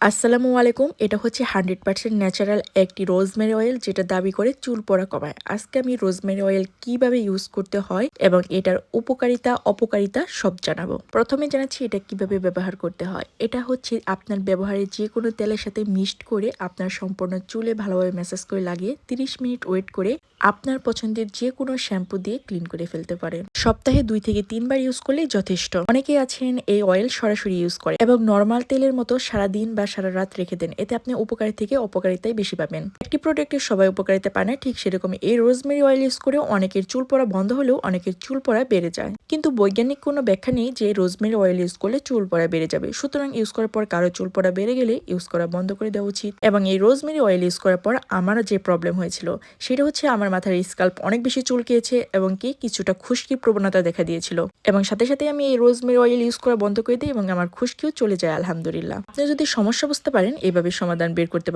আসসালামু আলাইকুম। এটা হচ্ছে 100% ন্যাচারাল একটি রোজমেরি অয়েল যেটা দাবি করে চুল পড়া কমায়। আজকে আমি রোজমেরি অয়েল কিভাবে ইউজ করতে হয় এবং এটার উপকারিতা অপকারিতা সব জানাবো। প্রথমে জানাচ্ছি এটা কিভাবে ব্যবহার করতে হয়। এটা হচ্ছে আপনার ব্যবহারের যে কোনো তেলের সাথে মিক্সড করে আপনার সম্পূর্ণ চুলে ভালোভাবে ম্যাসাজ করে লাগিয়ে 30 মিনিট ওয়েট করে আপনার পছন্দের যে কোনো শ্যাম্পু দিয়ে ক্লিন করে ফেলতে পারেন। সপ্তাহে 2 থেকে 3 বার ইউজ করলেই যথেষ্ট। অনেকেই আছেন এই অয়েল সরাসরি ইউজ করে এবং নরমাল তেলের মতো সারাদিন বা সারা রাত রেখে দেন। এতে আপনি উপকারী থেকে অপকারিতাই বেশি পাবেন। একটি প্রোডাক্টের সবাই উপকারিতা পায় না, ঠিক সেরকম এই রোজমেরি অয়েল ইউজ করেও অনেকের চুল পড়া বন্ধ হলেও অনেকের চুল পড়া বেড়ে যায়। কিন্তু বৈজ্ঞানিক কোনো ব্যাখ্যা নেই যে রোজমেরি অয়েল ইউজ করলে চুল পড়া বেড়ে যাবে। সুতরাং ইউজ করার পর কারো চুল পড়া বেড়ে গেলে ইউজ করা বন্ধ করে দেওয়া উচিত। এবং এই রোজমেরি অয়েল ইউজ করার পর আমার যে প্রবলেম হয়েছিল সেটা হচ্ছে আমার মাথার স্কাল্প অনেক বেশি চুলকিয়েছে এবং কি কিছুটা খুশকির প্রবণতা দেখা দিয়েছিল। এবং সাথে সাথে আমি এই রোজমেরি অয়েল ইউজ করা বন্ধ করে দিই এবং আমার খুশকিও চলে যায় আলহামদুলিল্লাহ। আপনি যদি সমস্যা বুঝতে পারেন এভাবে সমাধান বের করতে